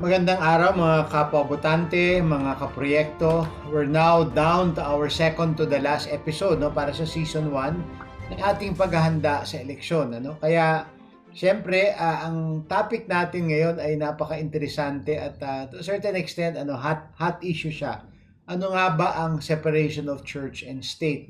Magandang araw mga kapwa-botante, mga kaproyekto. We're now down to our second to the last episode para sa season 1 ng ating paghahanda sa eleksyon. Kaya siyempre, ang topic natin ngayon ay napaka-interesante at to a certain extent hot issue siya. Ano nga ba ang separation of church and state?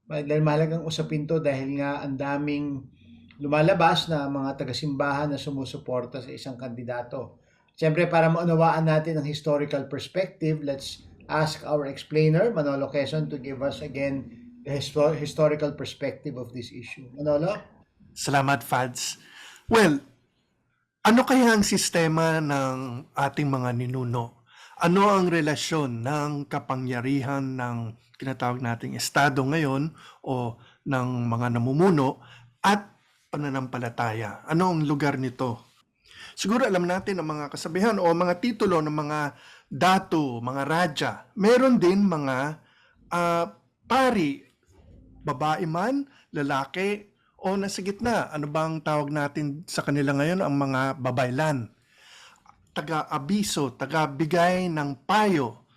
Dahil mahalagang usapin to dahil nga ang daming lumalabas na mga taga-simbahan na sumusuporta sa isang kandidato. Siyempre, para maunawaan natin ang historical perspective, let's ask our explainer, Manolo Quezon, to give us again the historical perspective of this issue. Manolo? Salamat, Fads. Well, ano kaya ang sistema ng ating mga ninuno? Ano ang relasyon ng kapangyarihan ng tinatawag nating estado ngayon o ng mga namumuno at pananampalataya? Ano ang lugar nito? Siguro alam natin ang mga kasabihan o mga titulo ng mga dato, mga raja. Meron din mga pari, babae man, lalaki, o nasa gitna. Ano bang tawag natin sa kanila ngayon? Ang mga babaylan. Taga-abiso, taga-bigay ng payo,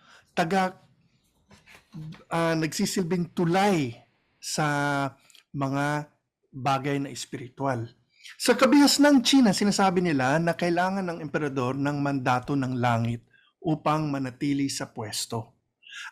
nagsisilbing tulay sa mga bagay na espiritual. Sa kabihas ng China, sinasabi nila na kailangan ng emperador ng mandato ng langit upang manatili sa pwesto.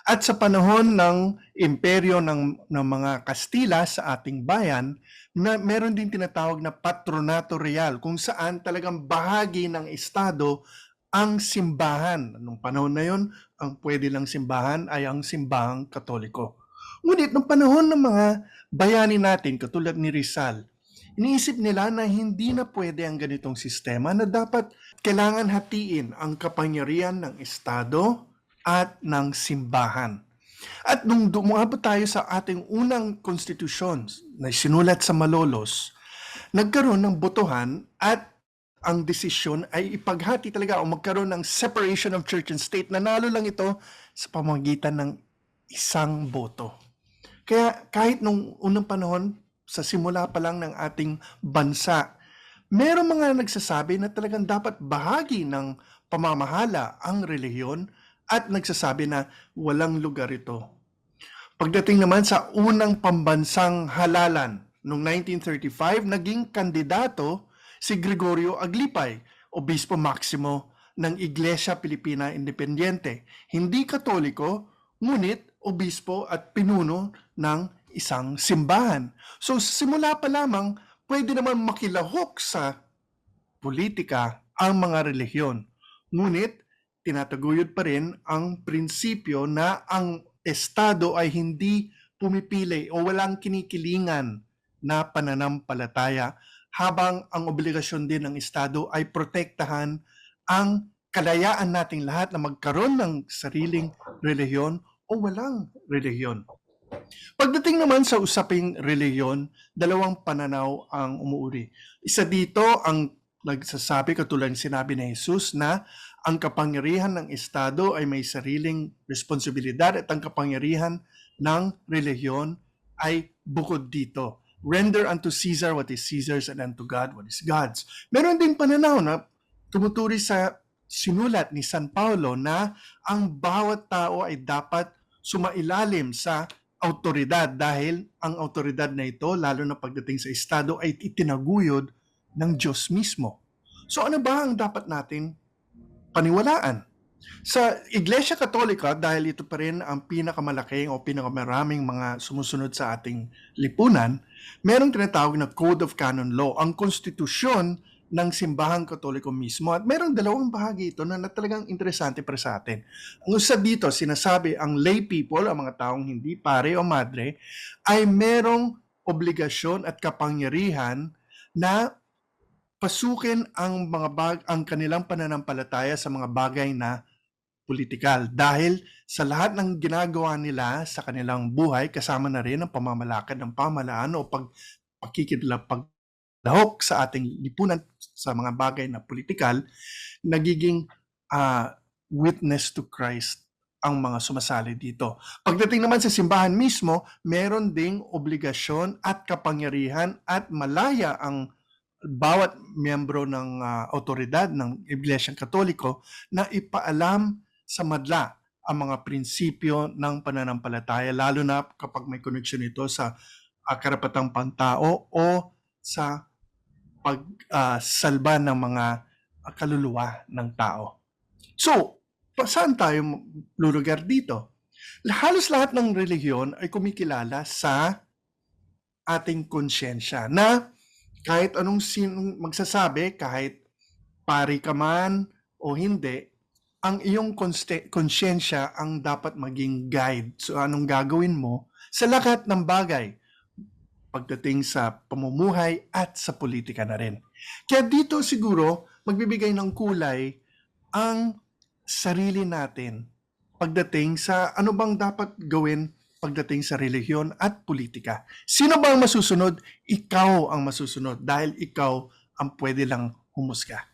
At sa panahon ng imperyo ng mga Kastila sa ating bayan, meron din tinatawag na patronato real kung saan talagang bahagi ng estado ang simbahan. Nung panahon na yon, ang pwede lang simbahan ay ang simbahang Katoliko. Ngunit nung panahon ng mga bayani natin, katulad ni Rizal, iniisip nila na hindi na pwede ang ganitong sistema na dapat kailangan hatiin ang kapangyarihan ng estado at ng simbahan. At nung dumabot tayo sa ating unang konstitusyon na sinulat sa Malolos, nagkaroon ng botohan at ang desisyon ay ipaghati talaga o magkaroon ng separation of church and state. Nanalo lang ito sa pamamagitan ng isang boto. Kaya kahit nung unang panahon, sa simula pa lang ng ating bansa, meron mga nagsasabi na talagang dapat bahagi ng pamamahala ang relihiyon at nagsasabi na walang lugar ito. Pagdating naman sa unang pambansang halalan, noong 1935, naging kandidato si Gregorio Aglipay, Obispo Maximo ng Iglesia Pilipina Independiente. Hindi Katoliko, ngunit obispo at pinuno ng isang simbahan. So simula pa lamang, pwede naman makilahok sa politika ang mga relihiyon. Ngunit, tinataguyod pa rin ang prinsipyo na ang estado ay hindi pumipili o walang kinikilingan na pananampalataya, habang ang obligasyon din ng estado ay protektahan ang kalayaan nating lahat na magkaroon ng sariling relihiyon o walang relihiyon. Pagdating naman sa usaping relihiyon, dalawang pananaw ang umuuri. Isa dito ang nagsasabi, katulad ng sinabi ni Jesus, na ang kapangyarihan ng estado ay may sariling responsibilidad at ang kapangyarihan ng relihiyon ay bukod dito. Render unto Caesar what is Caesar's and unto God what is God's. Meron din pananaw na tumuturi sa sinulat ni San Paulo na ang bawat tao ay dapat sumailalim sa autoridad dahil ang autoridad na ito, lalo na pagdating sa estado, ay itinaguyod ng Diyos mismo. So ano ba ang dapat natin paniwalaan? Sa Iglesia Katolika, dahil ito pa rin ang pinakamalaking o pinakamaraming mga sumusunod sa ating lipunan, merong tinatawag na Code of Canon Law, ang konstitusyon ng simbahang Katoliko mismo. At merong dalawang bahagi ito na talagang interesante para sa atin. Ang isa dito, sinasabi ang lay people, ang mga taong hindi pare o madre, ay merong obligasyon at kapangyarihan na pasukin ang ang kanilang pananampalataya sa mga bagay na politikal. Dahil sa lahat ng ginagawa nila sa kanilang buhay, kasama na rin ang pamamalakad ng pamahalaan o paghahok sa ating lipunan sa mga bagay na politikal, nagiging witness to Christ ang mga sumasali dito. Pagdating naman sa simbahan mismo, meron ding obligasyon at kapangyarihan at malaya ang bawat miyembro ng otoridad ng Iglesyang Katoliko na ipaalam sa madla ang mga prinsipyo ng pananampalataya, lalo na kapag may koneksyon ito sa karapatang pantao o sa pagsalba ng mga kaluluwa ng tao. So, saan tayo lulugar dito? Halos lahat ng relihiyon ay kumikilala sa ating konsyensya na kahit anong sinong magsasabi, kahit pari ka man o hindi, ang iyong konsyensya ang dapat maging guide. So anong gagawin mo sa lahat ng bagay pagdating sa pamumuhay at sa politika na rin. Kaya dito siguro magbibigay ng kulay ang sarili natin pagdating sa ano bang dapat gawin pagdating sa relihiyon at politika. Sino ba ang masusunod? Ikaw ang masusunod dahil ikaw ang pwede lang humusga.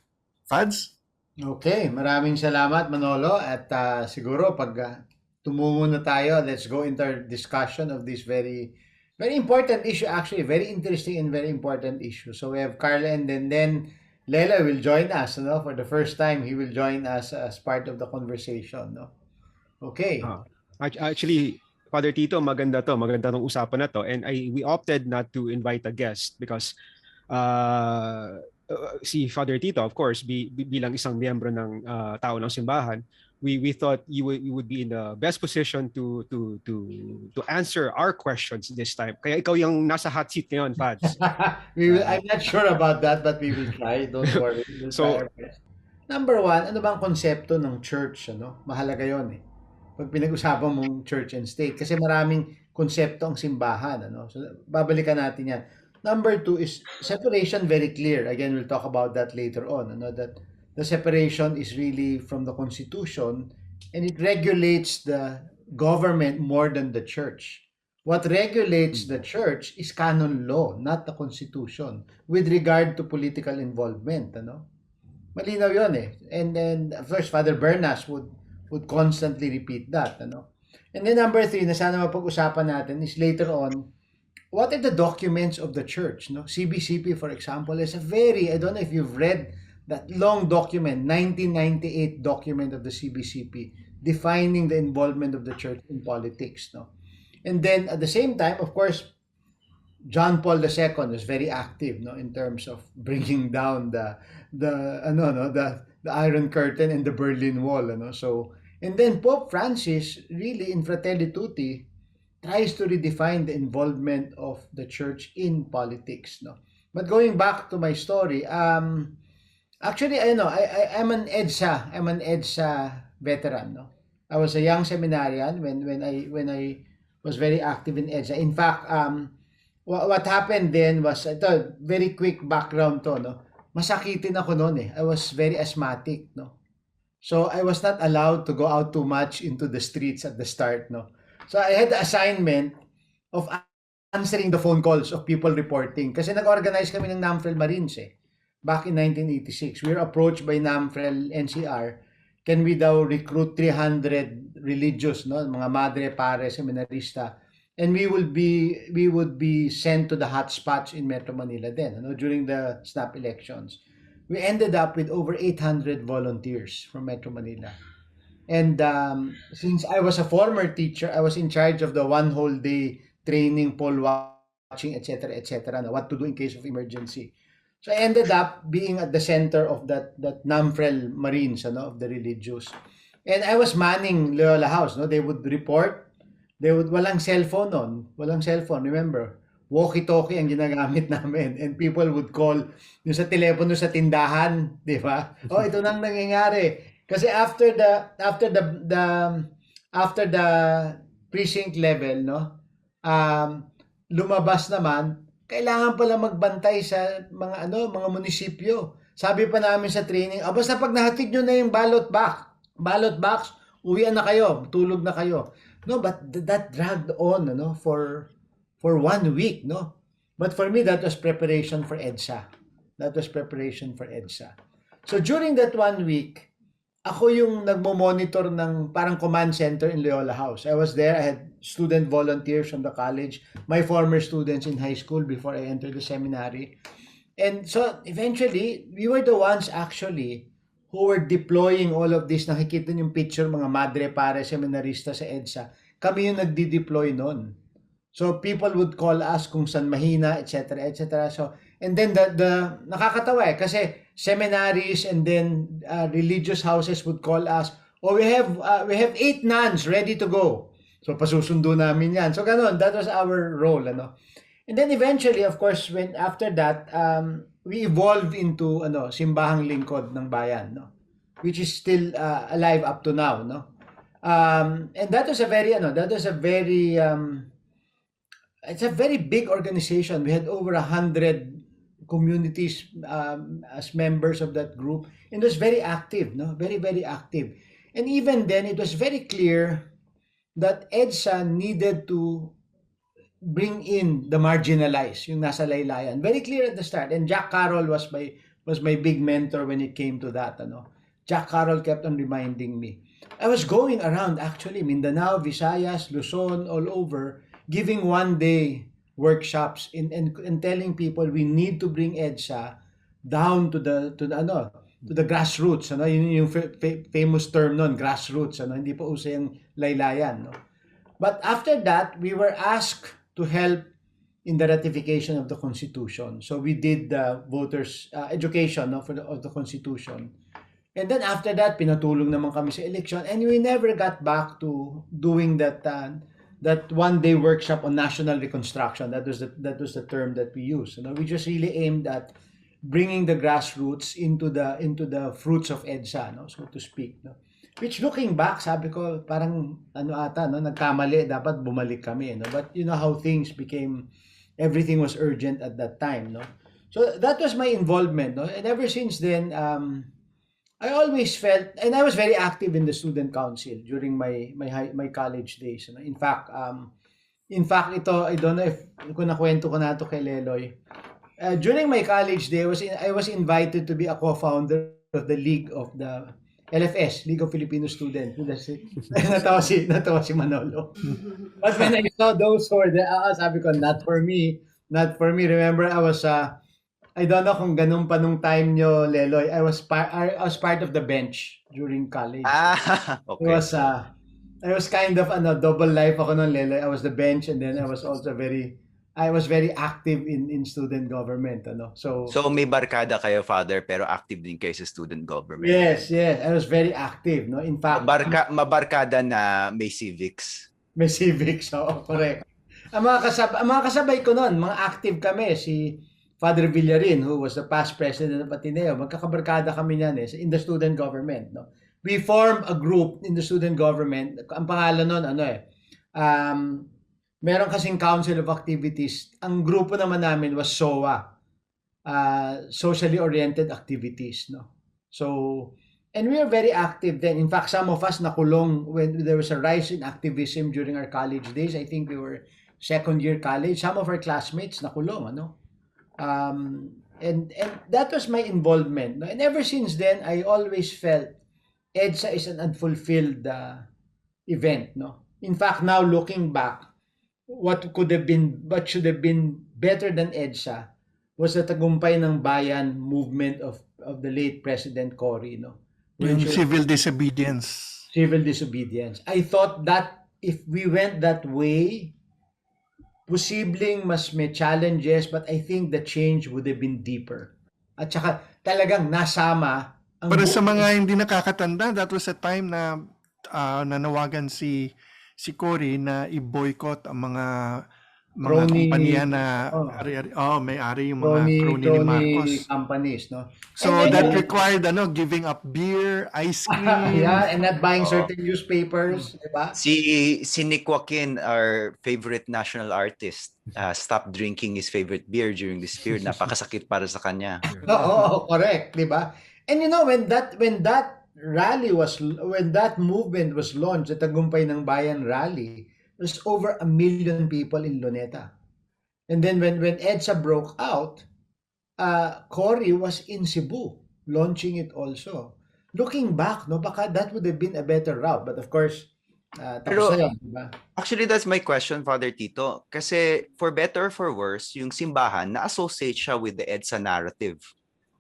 Fads? Okay, maraming salamat Manolo at siguro pag tumungo na tayo, let's go into our discussion of this very very important issue, actually very interesting and very important issue. So we have Carla and then Leloy will join us, no? For the first time he will join us as part of the conversation, no? Okay. Actually, Father Tito, maganda tong usapan na to, and we opted not to invite a guest because si Father Tito, of course, bilang isang miyembro ng tao ng simbahan, we thought you would be in the best position to answer our questions this time. Kaya ikaw yung nasa hot seat ngayon, Fads. I'm not sure about that, but we will try. Don't worry. We'll try our best. Number one, ano bang konsepto ng church? Ano? Mahalaga yon eh. Pag pinag-usapan mong church and state. Kasi maraming konsepto ang simbahan. Ano? So, babalikan natin yan. Number two is separation, very clear. Again, we'll talk about that later on. Ano? That the separation is really from the Constitution and it regulates the government more than the church. What regulates the church is canon law, not the Constitution, with regard to political involvement. Ano? Malinaw yun eh. And then, first, Father Bernas would constantly repeat that. Ano? And then number three, na sana mapag-usapan natin is later on, what are the documents of the church? No? CBCP, for example, is a very, I don't know if you've read that long document, 1998 document of the CBCP, defining the involvement of the church in politics. No? And then at the same time, of course, John Paul II was very active, no, in terms of bringing down the Iron Curtain and the Berlin Wall, ano. So, and then Pope Francis really in Fratelli Tutti tries to redefine the involvement of the church in politics, no. But going back to my story, actually, I'm an EDSA veteran, no. I was a young seminarian when I was very active in EDSA. In fact, what happened then was, ito, very quick background to, no? Masakitin ako noon eh. I was very asthmatic, no? So, I was not allowed to go out too much into the streets at the start, no? So, I had the assignment of answering the phone calls of people reporting. Kasi nag-organize kami ng NAMFREL Marines eh. Back in 1986. We were approached by NAMFREL NCR. Can we daw recruit 300 religious, no? Mga madre, pare, seminarista. And we would be sent to the hotspots in Metro Manila then, during the snap elections. We ended up with over 800 volunteers from Metro Manila. And since I was a former teacher, I was in charge of the one whole day training, poll watching, etc., what to do in case of emergency. So I ended up being at the center of that NAMFREL Marines, of the religious. And I was manning Loyola House, They would report. Walang cellphone noon. Walang cellphone, remember? Walkie-talkie ang ginagamit namin. And people would call yung sa telepono sa tindahan, di ba? Oh, ito nang nangyayari. Kasi after the precinct level, lumabas naman, kailangan pala magbantay sa mga munisipyo. Sabi pa namin sa training, basta pag nahatid nyo na yung ballot box, uwian na kayo, tulog na kayo. No, but that dragged on, for 1 week, no. But for me, that was preparation for EDSA. So during that 1 week, ako yung nagmo-monitor ng parang command center in Loyola House. I was there. I had student volunteers from the college, my former students in high school before I entered the seminary. And so eventually, we were the ones actually who were deploying all of this. Nakikita niyo yung picture, mga madre, pare, seminarista sa EDSA. Kami yung nagdi-deploy noon. So people would call us kung saan mahina, etc., etc. So, and then the nakakatawa kasi seminaries and then religious houses would call us, oh, we have 8 nuns ready to go. So pasusundo namin yan. So ganun, that was our role, ano. And then eventually, of course, when after that, we evolved into simbahang lingkod ng bayan, no, which is still alive up to now, no. And that was a very it's a very big organization. We had over 100 communities as members of that group, and it was very active, no, very very active. And even then, it was very clear that EDSA needed to bring in the marginalized, yung nasa laylayan. Very clear at the start. And Jack Carroll was my big mentor when it came to that. Jack Carroll kept on reminding me. I was going around actually Mindanao, Visayas, Luzon, all over, giving one-day workshops and telling people we need to bring EDSA down to the grassroots, yun yung famous term nun, grassroots, hindi pa uso yung laylayan, no. But after that, we were asked to help in the ratification of the Constitution. So we did the voters education, no, of the Constitution. And then after that, pinatulong naman kami sa election, and we never got back to doing that one-day workshop on national reconstruction. That was the term that we used. We just really aimed at bringing the grassroots into the fruits of EDSA, no, so to speak, no. Which looking back, sabi ko, parang nagkamali, dapat bumalik kami, no. But you know how things became, everything was urgent at that time, no. So that was my involvement, no. And ever since then, I always felt, and I was very active in the student council during my college days, no. In fact, ito, I don't know if kung nakwento ko na to kay Leloy. During my college day, I was invited to be a co-founder of the League of the LFS, League of Filipino Students. Natawa si Manolo. But when I saw those who were there, sabi ko, not for me. Remember, I was, I don't know kung ganun pa nung time nyo, Leloy. I was part of the bench during college. Okay. I was kind of double life ako nun, Leloy. I was the bench, and then I was very active in student government, So may barkada kayo, Father, pero active din kayo sa student government. Yes, I was very active, no. In fact, Mabarkada na may civics. May civics, correct. Ang mga kasabay ko noon, mga active kami, si Father Villarin, who was the past president of Ateneo, magkakabarkada kami niyan in the student government, no. We formed a group in the student government. Ang pangalan noon meron kasing Council of Activities. Ang grupo naman namin was SOA, Socially Oriented Activities, no. So, and we were very active then. In fact, some of us nakulong when there was a rise in activism during our college days. I think we were second year college. Some of our classmates nakulong, and that was my involvement, no? And ever since then, I always felt EDSA is an unfulfilled event, no. In fact, now looking back, what should have been better than EDSA was the tagumpay ng bayan movement of the late President Cory, no. Yung civil disobedience. Civil disobedience. I thought that if we went that way, posibleng mas may challenges, but I think the change would have been deeper. At saka talagang nasama ang Para sa mga hindi nakakatanda, that was a time na nanawagan si Cory na i-boycott ang mga kumpanya na may-ari yung mga crony ni Marcos. Companies, no? So that required giving up beer, ice cream. Yeah, and not buying certain newspapers, di ba? Si Nick Joaquin, our favorite national artist, stopped drinking his favorite beer during this period. Napakasakit para sa kanya. Oo, correct, di ba? And when that movement was launched, the Tagumpay ng Bayan rally, there's over 1 million people in Luneta. And then when EDSA broke out, Cory was in Cebu launching it also. Looking back, baka that would have been a better route. But of course, Tapos na Pero yun, di ba? actually, that's my question, Father Tito. Kasi for better or for worse, yung simbahan, na-associate siya with the EDSA narrative.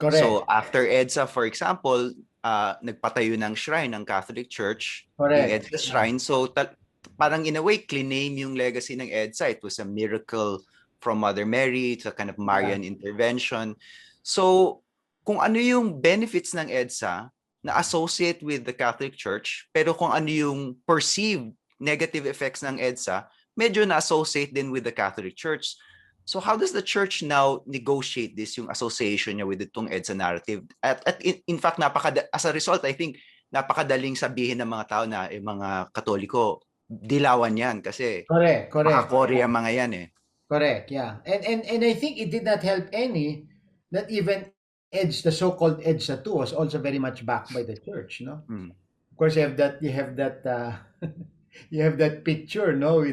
So Correct. after EDSA, for example, nagpatayo ng shrine ng Catholic Church, yung Correct. EDSA shrine. So parang in a way, claim yung legacy ng EDSA. It was a miracle from Mother Mary. It's a kind of Marian intervention. So kung ano yung benefits ng EDSA na associate with the Catholic Church, pero kung ano yung perceived negative effects ng EDSA, medyo na-associate din with the Catholic Church. So how does the church now negotiate this, yung association niya with itong EDSA narrative? At in fact, as a result, I think, napakadaling sabihin ng mga tao na mga Katoliko, dilawan yan kasi Correct. Correct. makakorya mga yan eh. Correct. Yeah. And I think it did not help any that even the so-called EDSA 2 was also very much backed by the church, no? Mm. Of course, you have that you have that picture, no,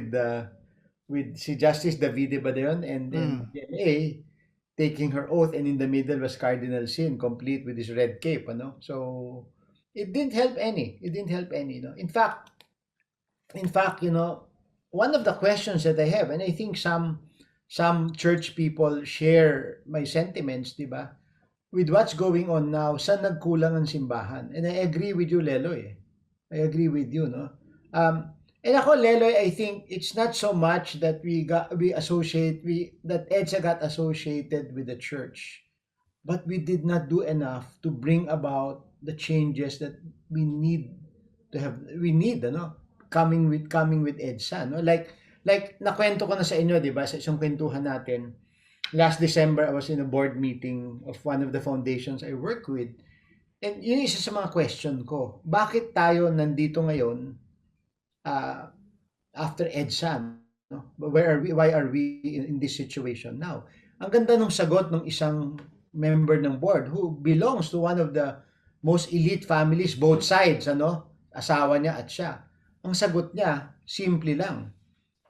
with si Justice Davide ba yun? And then PMA taking her oath, and in the middle was Cardinal Sin, complete with his red cape, ano? So it didn't help any. It didn't help any, no. In fact, one of the questions that I have, and I think some church people share my sentiments, di ba? With what's going on now, saan nagkulang ang simbahan? And I agree with you, Leloy. I agree with you, no? And ako, Leloy, I think it's not so much that that EDSA got associated with the church, but we did not do enough to bring about the changes that we need to have. We need, ano, coming with EDSA, no? Like nakwento ko na sa inyo, di ba, sa isang kwentuhan natin. Last December, I was in a board meeting of one of the foundations I work with. And yun yung isa sa mga question ko. Bakit tayo nandito ngayon after EDSA? No? Why are we in this situation now? Ang ganda ng sagot ng isang member ng board who belongs to one of the most elite families, both sides, ano? Asawa niya at siya. Ang sagot niya, simple lang.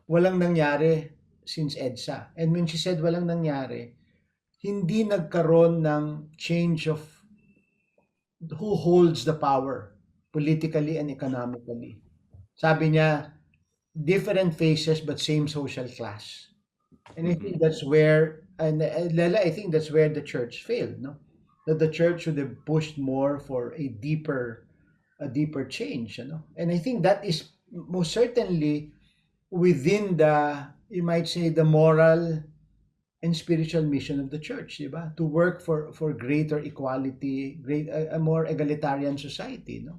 Walang nangyari since EDSA. And when she said walang nangyari, hindi nagkaroon ng change of who holds the power politically and economically. Sabi niya, different faces but same social class. And I think that's where, and Lela, I think that's where the church failed, no? That the church should have pushed more for a deeper change, you know? And I think that is most certainly within you might say, the moral and spiritual mission of the church, di ba? To work for greater equality, a more egalitarian society, no?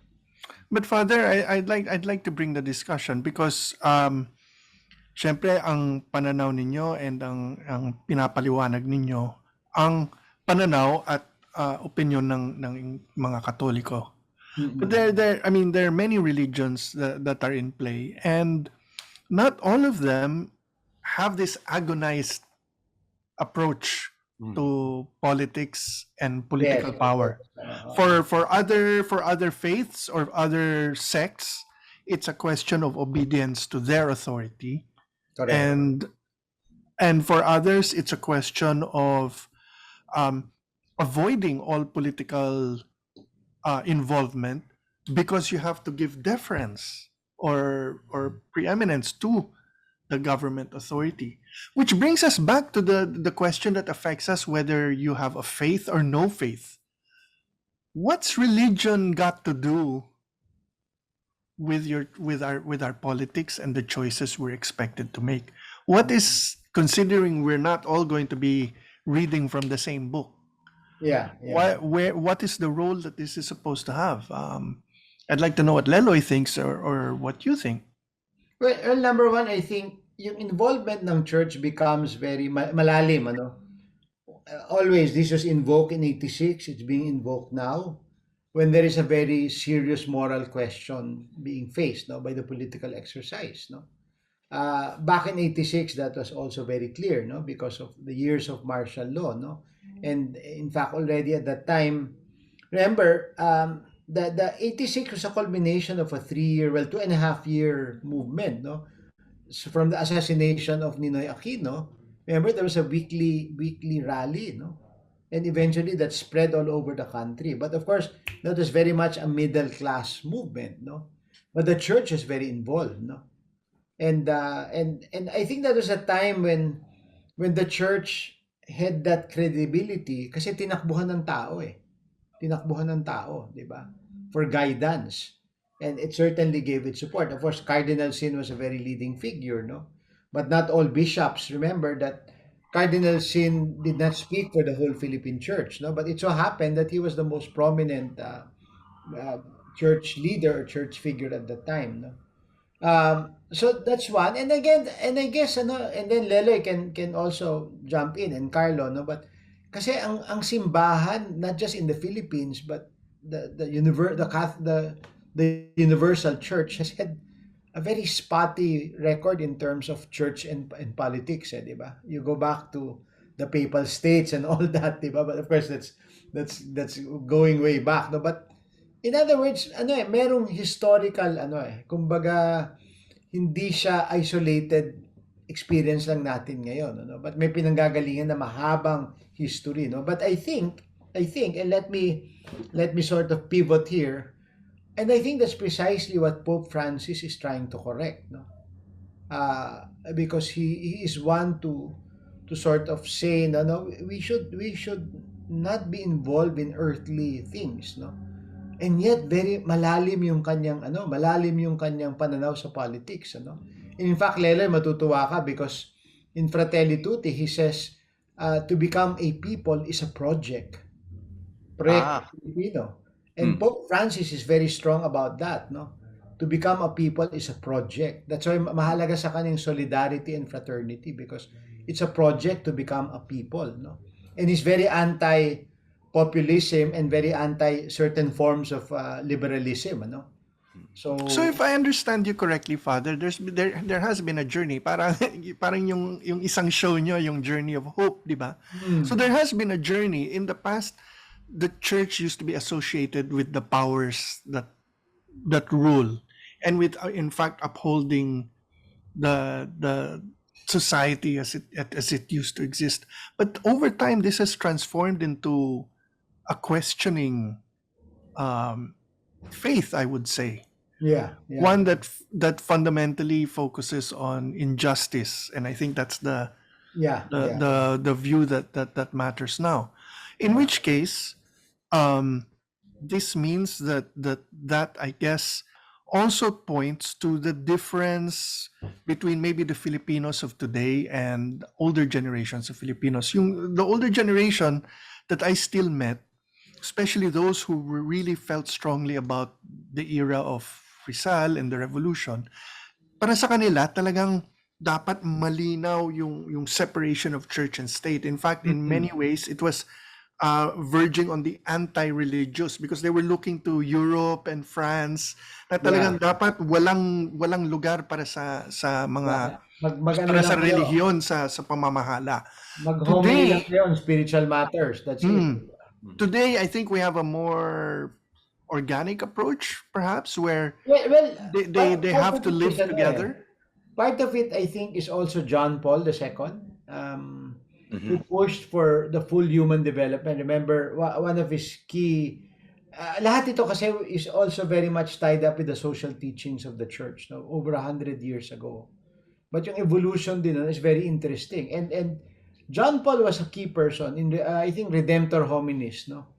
But Father, I'd like to bring the discussion because syempre ang pananaw ninyo and ang pinapaliwanag ninyo ang pananaw at opinion ng mga Katoliko. But there are many religions that are in play, and not all of them have this agonized approach to politics and political power. For other faiths or other sects, it's a question of obedience to their authority. Correct. And for others, it's a question of avoiding all political involvement because you have to give deference or preeminence to the government authority. Which brings us back to the question that affects us, whether you have a faith or no faith. What's religion got to do with our politics and the choices we're expected to make? What is, considering we're not all going to be reading from the same book? Yeah. What is the role that this is supposed to have? I'd like to know what Leloy thinks or what you think. Well, number one, I think yung involvement ng church becomes very malalim, ano? Always, this was invoked in 86, it's being invoked now, when there is a very serious moral question being faced, no, by the political exercise, no? Back in 86, that was also very clear, no, because of the years of martial law, no? And in fact, already at that time, remember, the 86 was a culmination of a 2.5 year movement, no? So from the assassination of Ninoy Aquino, remember there was a weekly rally, no? And eventually that spread all over the country. But of course, that was very much a middle class movement, no? but the church is very involved, no? And I think that was a time when the church had that credibility kasi tinakbuhan ng tao eh. Tinakbuhan ng tao, di ba? For guidance. And it certainly gave it support. Of course, Cardinal Sin was a very leading figure, no? But not all bishops. Remember that Cardinal Sin did not speak for the whole Philippine church, no? But it so happened that he was the most prominent uh, church leader or church figure at the time, no? So that's one. And again, and I guess ano, and then Leloy can also jump in and Carlo, no? But kasi ang simbahan not just in the Philippines but the universal church has had a very spotty record in terms of church and politics, eh, di ba? You go back to the papal states and all that, di ba? But of course that's going way back, no? But in other words, ano eh, merong historical ano eh, kumbaga hindi siya isolated experience lang natin ngayon, ano? But may pinanggagalingan na mahabang history, no? But I think, and let me sort of pivot here, and I think that's precisely what Pope Francis is trying to correct, no? Because he is one to sort of say, no, we should not be involved in earthly things, no? And yet very malalim yung kanyang pananaw sa politics, ano. In fact, Lele, matutuwa ka because in Fratelli Tutti he says to become a people is a project. Proyekto Ah, Pilipino. And mm. Pope Francis is very strong about that, no? To become a people is a project. That's why mahalaga sa kanyang solidarity and fraternity because it's a project to become a people, no? And he's very anti-populism and very anti certain forms of liberalism, ano? So if I understand you correctly, Father, there has been a journey. Parang yung isang show nyo, yung Journey of Hope, di ba? So there has been a journey. In the past, the church used to be associated with the powers that rule, and with in fact upholding the society as it used to exist. But over time, this has transformed into a questioning faith, I would say. yeah. One that fundamentally focuses on injustice, and I think that's the Yeah. the view that matters now. In which case, this means that I guess also points to the difference between maybe the Filipinos of today and older generations of Filipinos. The older generation that I still met, especially those who really felt strongly about the era of Rizal and the revolution, para sa kanila talagang dapat malinaw yung separation of church and state. In fact, in many ways, it was verging on the anti-religious because they were looking to Europe and France na talagang dapat walang lugar para sa mga para sa relihiyon sa pamamahala. Mag-homely lang kayo on spiritual matters. That's it. Today, I think we have a more organic approach, perhaps, where Well, they have to live together. Part of it, I think, is also John Paul II, who pushed for the full human development. Remember, one of his key, lahat ito kasi is also very much tied up with the social teachings of the church, no? Over 100 years ago. But yung evolution din is very interesting. And John Paul was a key person in the, I think, Redemptor Hominis, no?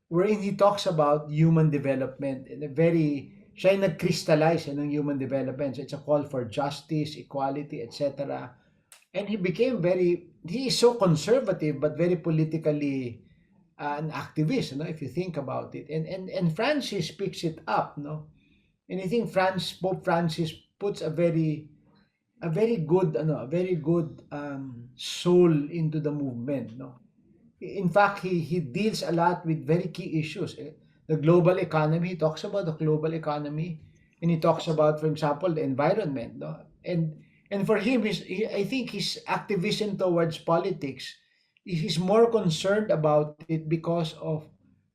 Wherein he talks about human development in a very, siya yung nag-crystallize ng human development. So it's a call for justice, equality, etc. And he is so conservative but very politically an activist, no? If you think about it. And Francis picks it up, no? And I think Pope Francis puts a very good soul into the movement, no? In fact, he deals a lot with very key issues. The global economy, he talks about the global economy, and he talks about, for example, the environment, no? And for him, I think his activism towards politics, he's more concerned about it because of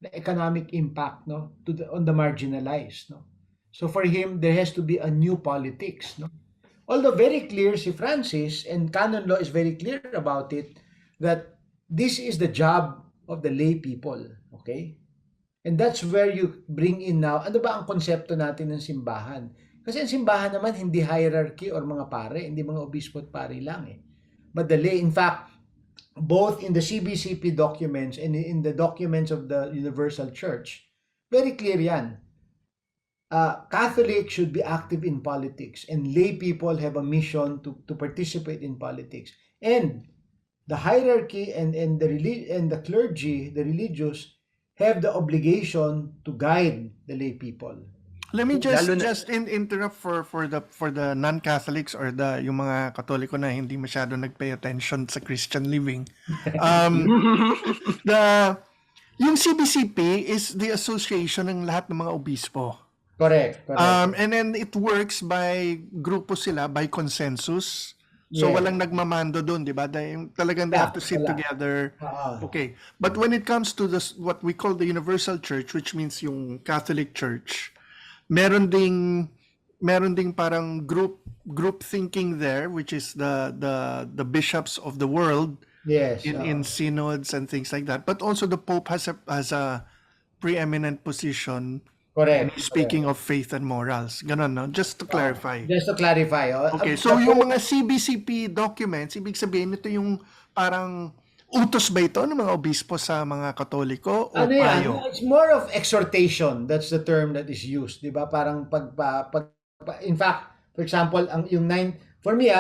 the economic impact, no, on the marginalized, no. So for him, there has to be a new politics, no. Although very clear si Francis, and Canon Law is very clear about it, that this is the job of the lay people, okay? And that's where you bring in now, ano ba ang konsepto natin ng simbahan? Kasi ang simbahan naman hindi hierarchy or mga pare, hindi mga obispo at pare lang eh. But the lay, in fact, both in the CBCP documents and in the documents of the Universal Church, very clear yan. Catholics should be active in politics and lay people have a mission to participate in politics. And the hierarchy and the clergy, the religious, have the obligation to guide the lay people. Let me Lalo na- just interrupt for the non-Catholics or yung mga Katoliko na hindi masyado nagpay attention sa Christian living. Yung CBCP is the association ng lahat ng mga obispo. Correct. And then it works by grupo sila, by consensus. So Yeah. walang nagmamando doon, di ba? Talagang they have to sit Wala. together. Ah. Okay. But when it comes to what we call the Universal Church, which means yung Catholic Church, meron ding parang group thinking there, which is the bishops of the world Yes. in synods and things like that. But also the Pope has a preeminent position when Correct. speaking of faith and morals. Ganon, no? Just to clarify. Just to clarify. Okay, so yung mga CBCP documents, ibig sabihin ito yung parang utos ba ito ng mga obispo sa mga Katoliko o ano yan? payo? It's more of exhortation. That's the term that is used, 'di ba? Parang in fact, for example, for me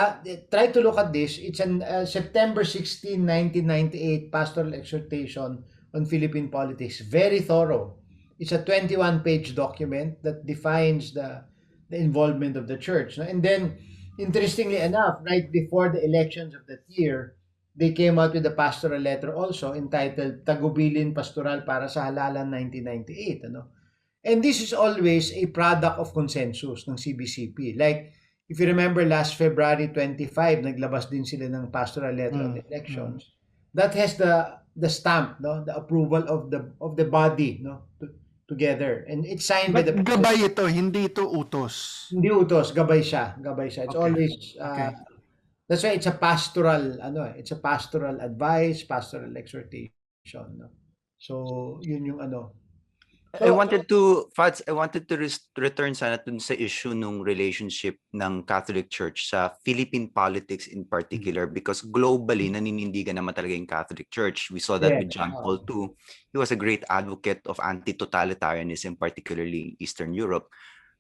try to look at this. It's an September 16, 1998 pastoral exhortation on Philippine politics. Very thorough. It's a 21-page document that defines the involvement of the church. No? And then, interestingly enough, right before the elections of that year, they came out with a pastoral letter also entitled Tagubilin Pastoral para sa Halalan 1998. Ano? And this is always a product of consensus ng CBCP. Like, if you remember last February 25, naglabas din sila ng pastoral letter on the elections. That has the stamp, no, the approval of the body, no, together, and it's signed by But the gabay ito, hindi ito utos. Hindi utos, gabay siya. It's Okay. always Okay. that's why it's a pastoral it's a pastoral advice, pastoral exhortation, no. So yun yung I wanted to return sana dun sa issue nung relationship ng Catholic Church sa Philippine politics in particular, because globally naninindigan naman talaga yung Catholic Church. We saw that with John Paul II. He was a great advocate of anti-totalitarianism, particularly in Eastern Europe.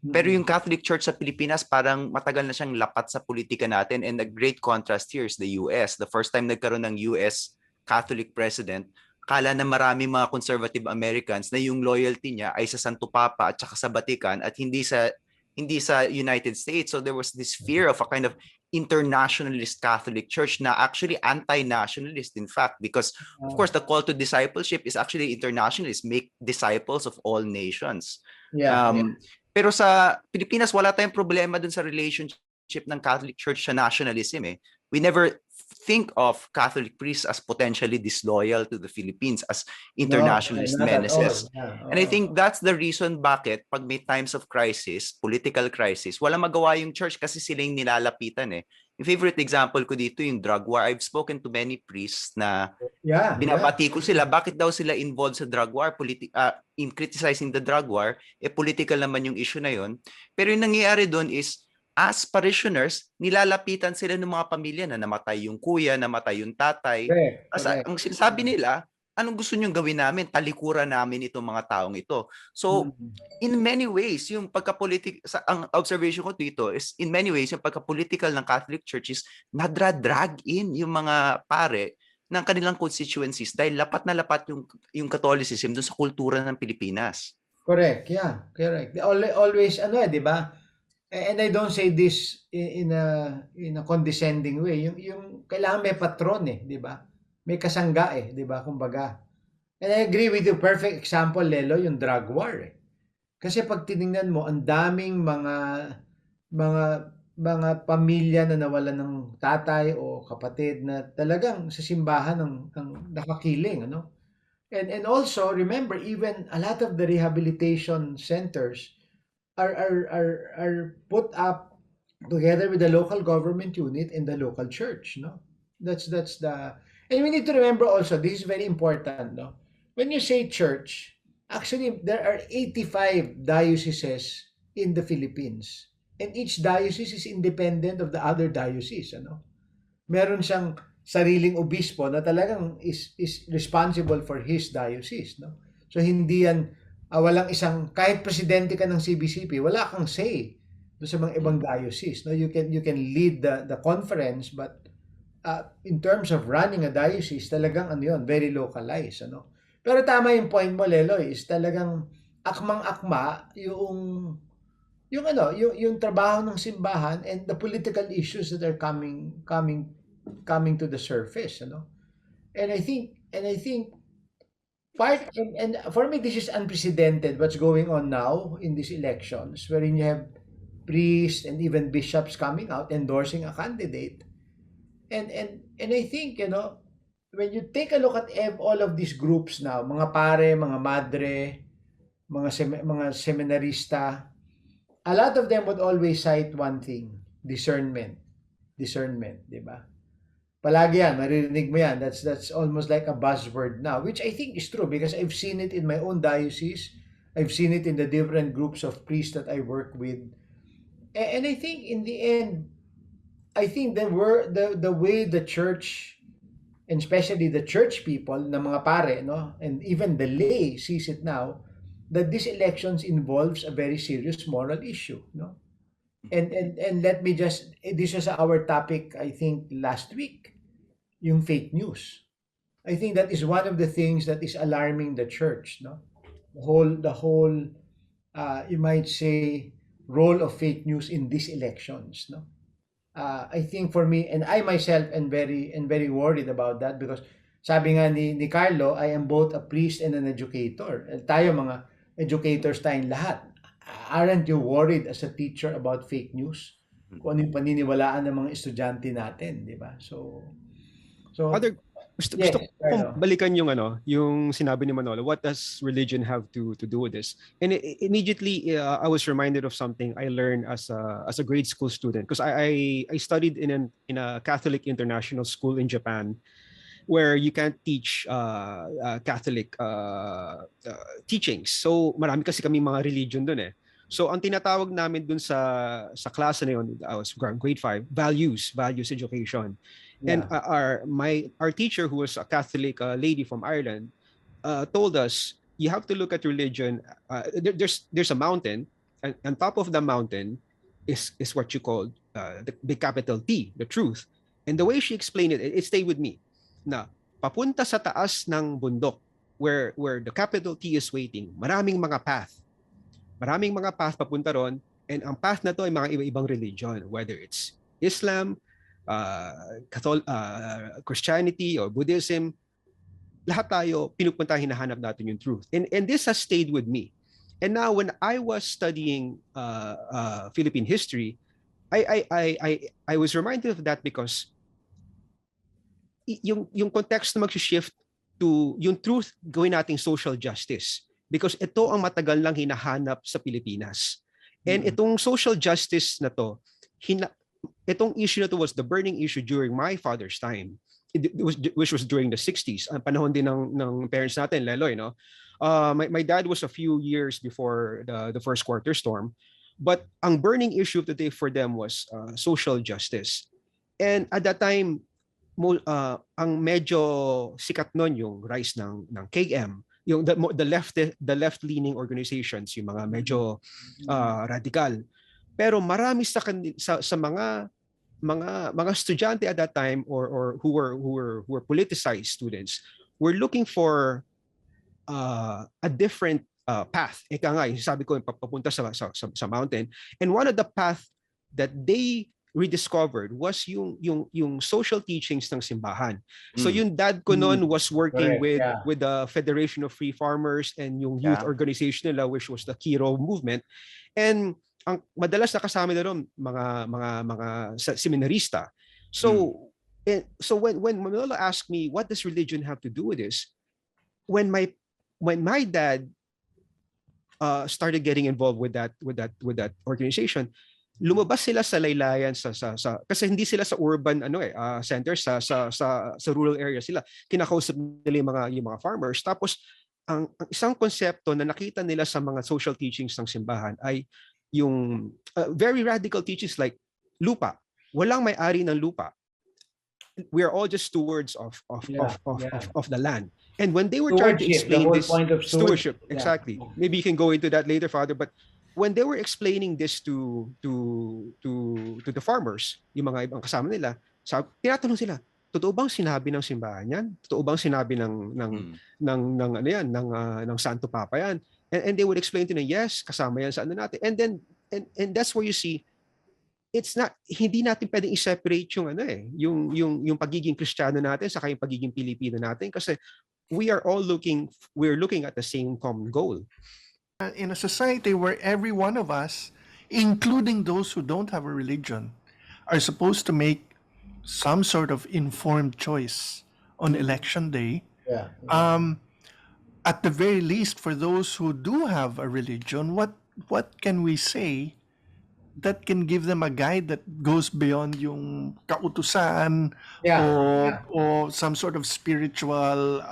Pero yung Catholic Church sa Pilipinas parang matagal na siyang lapat sa politika natin, and a great contrast here is the US. The first time nagkaroon ng US Catholic president, kala na marami mga conservative Americans na yung loyalty niya ay sa Santo Papa at saka sa Vatican at hindi sa United States. So there was this fear of a kind of internationalist Catholic Church na actually anti-nationalist, in fact, because of course the call to discipleship is actually internationalist, make disciples of all nations. Pero sa Pilipinas wala tayong problema dun sa relationship ng Catholic Church sa nationalism. We never think of Catholic priests as potentially disloyal to the Philippines, as internationalist menaces. And I think that's the reason bakit pag may times of crisis, political crisis, wala magawa yung church kasi sila yung nilalapitan. Yung favorite example ko dito yung drug war. I've spoken to many priests na binabati ko sila, bakit daw sila involved sa drug war, in criticizing the drug war, political naman yung issue na yon. Pero yung nangyayari doon is, as parishioners, nilalapitan sila ng mga pamilya na namatay yung kuya, namatay yung tatay. Ang sinasabi nila, anong gusto nyong gawin namin? Talikuran namin itong mga taong ito. So, in many ways, yung ang observation ko dito is, in many ways, yung pagka-political ng Catholic Church is nadra-drag in yung mga pare ng kanilang constituencies dahil lapat na lapat yung Catholicism dun sa kultura ng Pilipinas. Correct, yeah, correct. Always, di ba? And I don't say this in a condescending way. Yung kailangan may patron di ba? May kasangga di ba? Kumbaga. And I agree with you. Perfect example, Lelo, yung drug war Kasi pag tiningnan mo, ang daming mga pamilya na nawalan ng tatay o kapatid na talagang sa simbahan ng nakakiling, And also, remember, even a lot of the rehabilitation centers are put up together with the local government unit and the local church, That's and we need to remember also, this is very important, When you say church, actually there are 85 dioceses in the Philippines. And each diocese is independent of the other diocese, ano? Meron siyang sariling obispo na talagang is responsible for his diocese, no? So hindi yan walang isang kahit presidente ka ng CBCP, wala kang say do sa mga ibang diocese, no? You can lead the conference, but in terms of running a diocese, talagang ano yun, very localized, ano? Pero tama yung point mo, Leloy, is talagang akmang-akma yung trabaho ng simbahan and the political issues that are coming to the surface, ano? And I think and for me this is unprecedented what's going on now in these elections, wherein you have priests and even bishops coming out endorsing a candidate. And I think, when you take a look at all of these groups now, mga pare, mga madre, mga seminarista, a lot of them would always cite one thing, discernment. Discernment, di ba? Palagi yan, maririnig mo yan. That's almost like a buzzword now, which I think is true because I've seen it in my own diocese. I've seen it in the different groups of priests that I work with. And I think in the end, I think the way the church, and especially the church people, na mga pare, no, and even the lay sees it now, that these elections involves a very serious moral issue, no? And let me just, this was our topic, I think, last week, yung fake news. I think that is one of the things that is alarming the church, no? The whole, you might say, role of fake news in these elections, no? I think for me, and I myself am very worried about that because sabi nga ni Carlo, I am both a priest and an educator. Tayo mga educators tayong lahat. Aren't you worried as a teacher about fake news? Kung ano yung paniniwalaan ng mga estudyante natin, di ba? So Other gusto yes, kong Carlo. balikan yung sinabi ni Manolo. What does religion have to do with this? And immediately I was reminded of something I learned as a grade school student because I studied in a Catholic international school in Japan where you can't teach Catholic teachings. So marami kasi kami mga religion doon eh. So ang tinatawag namin dun sa klase na yun, I was grade 5, values education. And Yeah. our teacher, who was a Catholic lady from Ireland, told us you have to look at religion. There's a mountain, and on top of the mountain is what you call the capital T, the truth. And the way she explained it stayed with me. Na papunta sa taas ng bundok, where the capital T is waiting, maraming mga path papunta ron, and ang path na to ay mga iba-ibang religion, whether it's Islam, Christianity or Buddhism. Lahat tayo pinupunta, hinahanap natin yung truth. And this has stayed with me. And now when I was studying Philippine history, I was reminded of that because yung context na mag-shift to yung truth, gawin nating social justice. Because ito ang matagal lang hinahanap sa Pilipinas. And itong social justice na to, itong issue na to was the burning issue during my father's time, which was during the 60s. Ang panahon din ng parents natin, Leloy, no? My dad was a few years before the first quarter storm. But ang burning issue of the day for them was social justice. And at that time, ang medyo sikat nun yung rise ng KM, yung the left-leaning organizations, yung mga medyo radical. Pero marami sa mga estudyante at that time or who were politicized students were looking for a different path. Eka nga, sabi ko, papunta sa mountain. And one of the path that they rediscovered was yung social teachings ng simbahan. So yung dad ko noon was working Correct, with the Federation of Free Farmers and yung youth organization nila, which was the Kiro movement. And ang madalas nakasama na ron mga seminarista. So when Manolo asked me, what does religion have to do with this? When my dad started getting involved with that organization, lumabas sila sa laylayan kasi hindi sila sa urban centers, sa rural area sila. Kinakausap nila yung mga farmers. Tapos ang isang konsepto na nakita nila sa mga social teachings ng simbahan ay very radical teachings like lupa. Walang may-ari ng lupa. We are all just stewards of the land. And when they were trying to Stewardship, the explain whole this point of stewardship, Yeah. exactly. Maybe you can go into that later, Father. But when they were explaining this to the farmers, yung mga ibang kasama nila, tinatanong sila, totoo bang sinabi ng simbahan yan? Totoo bang sinabi ng Santo Papa yan? And they would explain to them, yes, kasama yan sa ano natin. And that's where you see it's not, hindi natin pwedeng i-separate yung pagiging Kristiyano natin sa yung pagiging Pilipino natin, kasi we're looking at the same common goal. In a society where every one of us, including those who don't have a religion, are supposed to make some sort of informed choice on election day, at the very least, for those who do have a religion, what can we say that can give them a guide that goes beyond yung kautusan or some sort of spiritual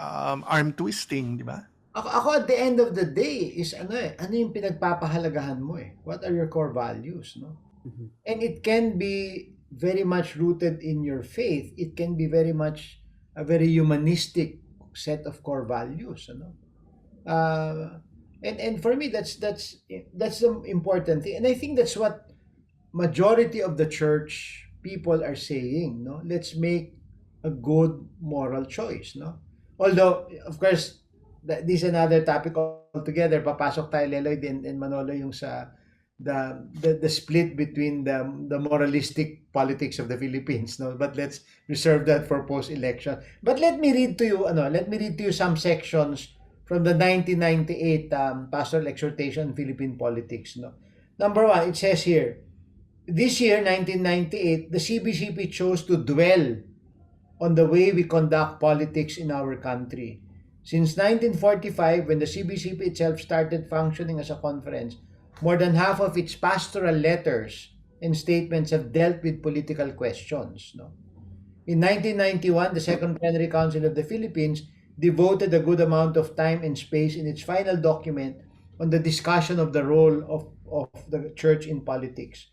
arm twisting, di ba? Ako at the end of the day is ano yung pinagpapahalagahan mo eh? What are your core values, no? Mhm. And it can be very much rooted in your faith. It can be very much a very humanistic set of core values, ano? And for me that's the important thing. And I think that's what majority of the church people are saying, no? Let's make a good moral choice, no? Although, of course, this is another topic altogether. Papasok tayo, Leloy and Manolo, yung sa the split between the moralistic politics of the Philippines, no? But let's reserve that for post-election. But let me read to you some sections from the 1998 Pastoral Exhortation on Philippine Politics, no? Number 1, it says here, this year, 1998, the CBCP chose to dwell on the way we conduct politics in our country. Since 1945, when the CBCP itself started functioning as a conference, more than half of its pastoral letters and statements have dealt with political questions. No? In 1991, the Second Plenary Council of the Philippines devoted a good amount of time and space in its final document on the discussion of the role of the church in politics.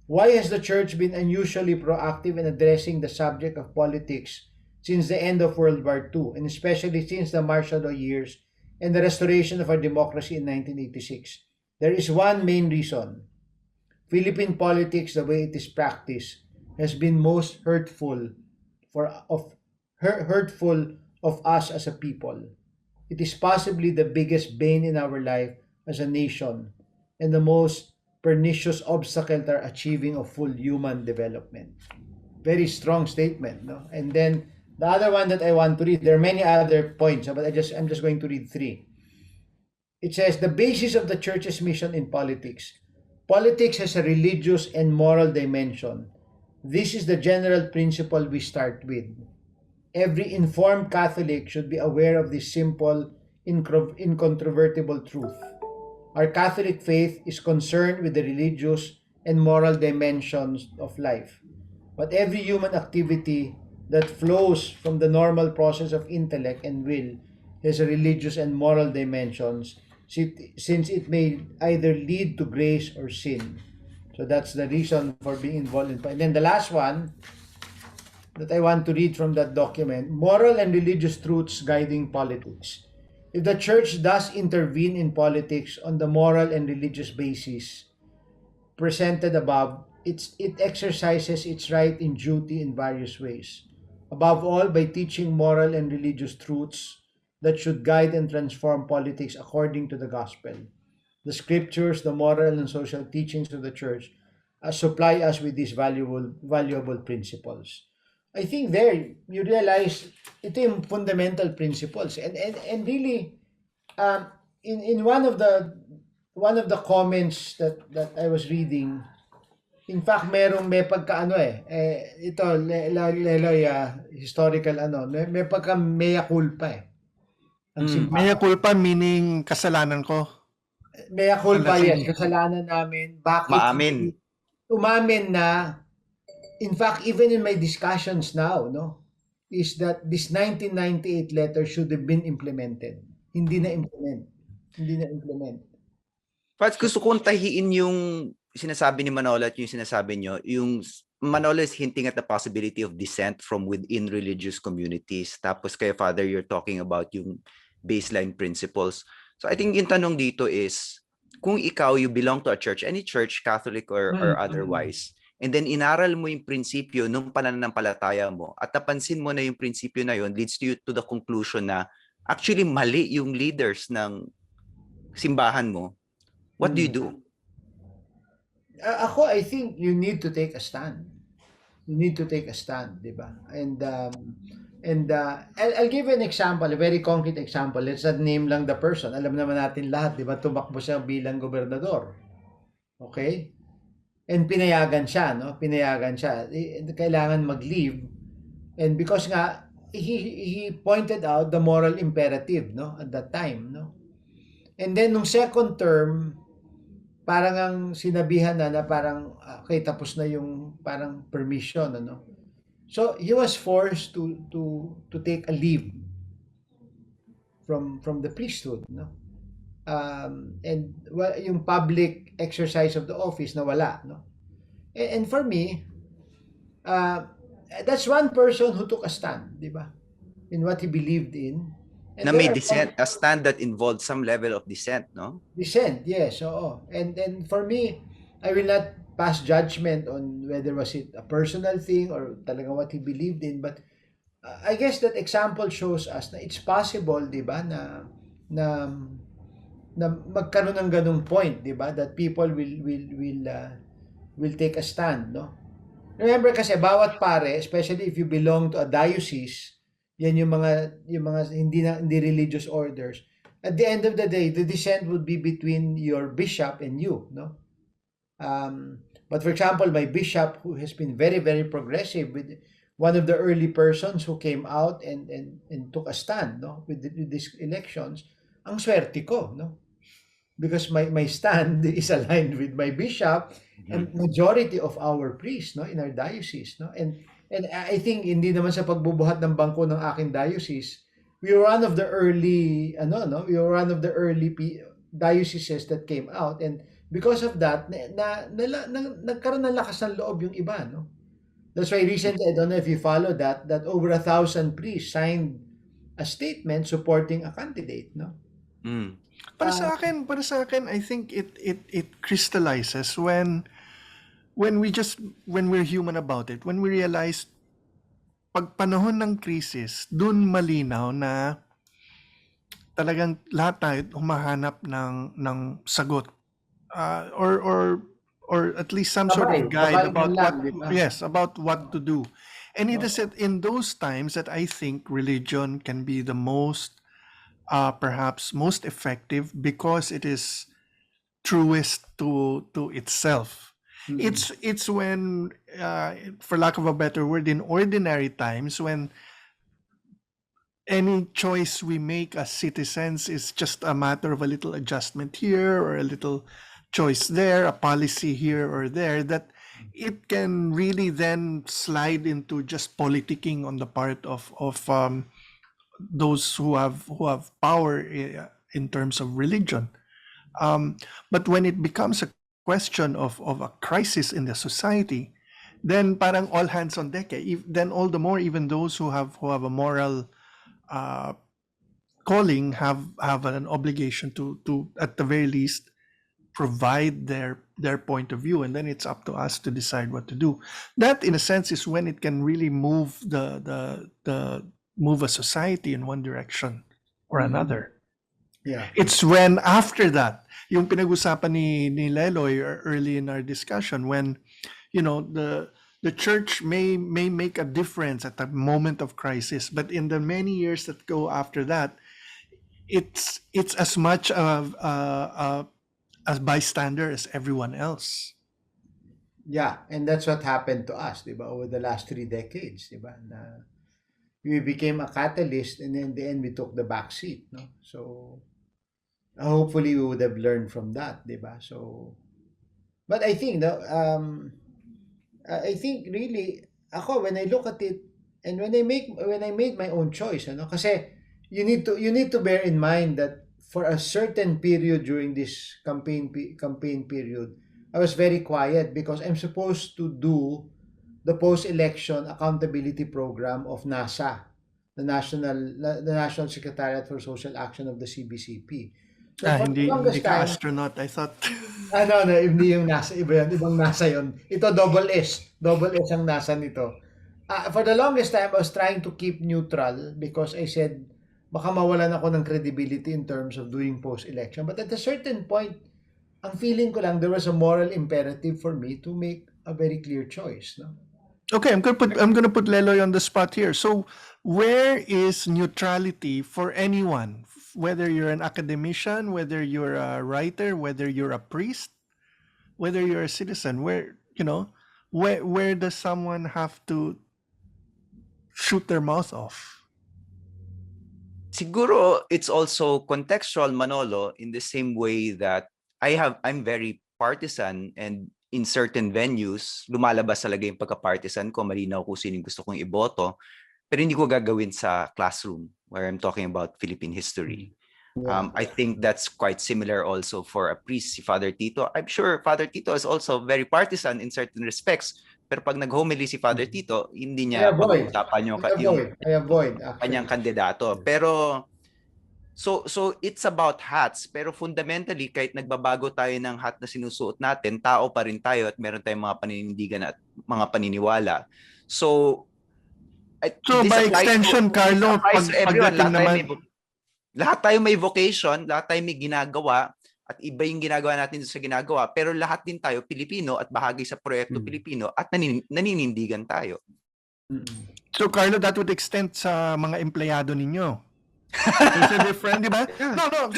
Why has the church been unusually proactive in addressing the subject of politics since the end of World War II, and especially since the martial law years and the restoration of our democracy in 1986? There is one main reason. Philippine politics, the way it is practiced, has been most hurtful of us as a people. It is possibly the biggest bane in our life as a nation and the most pernicious obstacle to achieving of full human development. Very strong statement, no? And then the other one that I want to read, there are many other points, but I'm just going to read 3. It says, the basis of the church's mission in politics. Politics has a religious and moral dimension. This is the general principle we start with. Every informed Catholic should be aware of this simple, incontrovertible truth. Our Catholic faith is concerned with the religious and moral dimensions of life. But every human activity that flows from the normal process of intellect and will has a religious and moral dimensions, since it may either lead to grace or sin. So that's the reason for being involved in. And then the last one that I want to read from that document, moral and religious truths guiding politics. If the church does intervene in politics on the moral and religious basis presented above, it exercises its right and duty in various ways. Above all, by teaching moral and religious truths that should guide and transform politics according to the gospel. The scriptures, the moral and social teachings of the church supply us with these valuable principles. I think there you realize ito yung fundamental principles, and really in one of the comments that I was reading, in fact may pagka ito Leloy, historical may pagka mea culpa ang simbahan. Mea culpa meaning kasalanan ko. Mea culpa, yes, kasalanan namin. Bakit Maamin. umamin na. In fact, even in my discussions now, no, is that this 1998 letter should have been implemented. Hindi na implement. But gusto kong tahiin yung sinasabi ni Manolo at yung sinasabi nyo, yung Manolo is hinting at the possibility of dissent from within religious communities. Tapos kay Father, you're talking about yung baseline principles. So I think yung tanong dito is, kung ikaw, you belong to a church, any church, Catholic or otherwise, and then inaral mo yung prinsipyo ng pananampalataya mo at napansin mo na yung prinsipyo na yun leads you to the conclusion na actually mali yung leaders ng simbahan mo, what do you do? Ako, I think you need to take a stand. You need to take a stand, di ba? I'll give you an example, a very concrete example. Let's not name lang the person. Alam naman natin lahat, di ba? Tumakbo siya bilang gobernador. Okay? And pinayagan siya, no? Pinayagan siya. Kailangan mag-leave. And because nga, he pointed out the moral imperative, no? At that time, no? And then, nung second term, parang ang sinabihan na parang, okay, tapos na yung parang permission, ano? So he was forced to take a leave from the priesthood, no? And well, yung public exercise of the office nawala, no? And for me, that's one person who took a stand, di ba? In what he believed in. And Na there may are dissent, a stand that involved some level of dissent, no? dissent, yes, oo. And for me, I will not pass judgment on whether was it a personal thing or talaga what he believed in, but I guess that example shows us na it's possible, 'di ba, na na magkaroon ng ganung point, 'di ba, that people will take a stand, no? Remember kasi bawat pare, especially if you belong to a diocese, yan yung mga hindi religious orders. At the end of the day, the dissent would be between your bishop and you, no? But for example, my bishop, who has been very, very progressive, with one of the early persons who came out and took a stand, no, with these elections, ang swerte ko, no, because my stand is aligned with my bishop and majority of our priests, no, in our diocese, no, and I think hindi naman sa pagbubuhat ng bangko ng aking diocese, we were one of the early, dioceses that came out, and because of that, nagkaroon ng lakas ng loob yung iba, no? That's why recently, I don't know if you follow that over 1,000 priests signed a statement supporting a candidate, no? Para sa akin, I think it crystallizes when we're human about it, when we realize pag panahon ng krisis, dun malinaw na talagang lahat tayo humahanap ng sagot. Or at least some sort of guide about about what to do. And it is in those times that I think religion can be the most perhaps most effective because it is truest to itself. It's when for lack of a better word, in ordinary times, when any choice we make as citizens is just a matter of a little adjustment here or a little choice there, a policy here or there, that it can really then slide into just politicking on the part of those who have power in terms of religion. But when it becomes a question of a crisis in the society, then parang all hands on deck. Then all the more, even those who have a moral calling have an obligation to at the very least provide their point of view, and then it's up to us to decide what to do. That, in a sense, is when it can really move move a society in one direction or another. Yeah. It's when after that, yung pinag-usapan ni Leloy early in our discussion, when the church may make a difference at the moment of crisis, but in the many years that go after that, it's as much of as bystander as everyone else. Yeah, and that's what happened to us, di ba, over the last 3 decades, di ba, na we became a catalyst and in the end we took the back seat, no? So hopefully we would have learned from that, di ba? So, but I think I think really ako, when I look at it and when I made my own choice, kasi you need to bear in mind that for a certain period during this campaign period, I was very quiet because I'm supposed to do the post-election accountability program of NASA, the National Secretariat for Social Action of the CBCP. So for the Hindi longest ka time, astronaut. I thought, no, hindi yung NASA, iba yun, ibang NASA yun. Ito double S ang NASA nito. For the longest time, I was trying to keep neutral because I said, baka mawalan ako ng credibility in terms of doing post-election. But at a certain point, ang feeling ko lang, there was a moral imperative for me to make a very clear choice. No? okay, I'm gonna put Leloy on the spot here. So, where is neutrality for anyone, whether you're an academician, whether you're a writer, whether you're a priest, whether you're a citizen? Where does someone have to shoot their mouth off? Siguro it's also contextual, Manolo, in the same way that I'm very partisan, and in certain venues, lumalabas talaga yung pagka-partisan ko, malinaw kung sino yung gusto kong iboto, pero hindi ko gagawin sa classroom where I'm talking about Philippine history. I think that's quite similar also for a priest, si Father Tito. I'm sure Father Tito is also very partisan in certain respects, pero pag nag-homily si Father Tito, hindi niya pag-uusapan yung I avoid kanyang kandidato. Pero so it's about hats, pero fundamentally kahit nagbabago tayo ng hat na sinusuot natin, tao pa rin tayo at meron tayong mga paninindigan at mga paniniwala. So by extension, Carlo, everyone, lahat tayo may vocation, lahat tayo may ginagawa, at iba yung ginagawa natin sa ginagawa, pero lahat din tayo Pilipino at bahagi sa Proyekto Pilipino at naninindigan tayo. So, Carlo, that would extend sa mga empleyado ninyo. Is it different, di ba? No.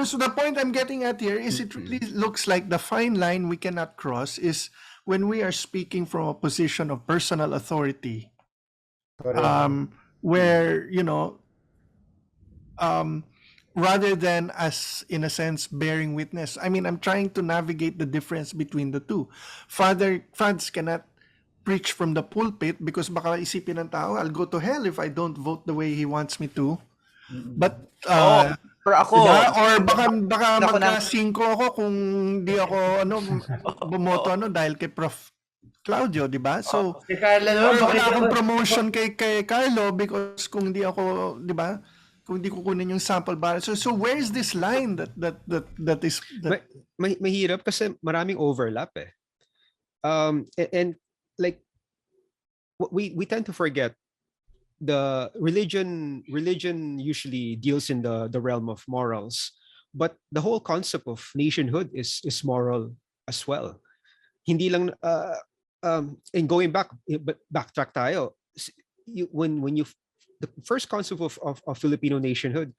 So the point I'm getting at here is it really looks like the fine line we cannot cross is when we are speaking from a position of personal authority, where, rather than as, in a sense, bearing witness. I mean, I'm trying to navigate the difference between the two. Fathers cannot preach from the pulpit because baka isipin ng tao, I'll go to hell if I don't vote the way he wants me to. But pero ako, or baka magka-5 ako kung di ako bumoto dahil kay Prof. Claudio, di ba? So, si Carlo naman, wala akong promotion kay Carlo because kung di ako, di ba? Kung di kukunin yung sample ballot. So where is this line that is mahirap kasi maraming overlap eh. And like we tend to forget the religion usually deals in the realm of morals, but the whole concept of nationhood is moral as well. Hindi lang and going backtrack tayo, when you the first concept of Filipino nationhood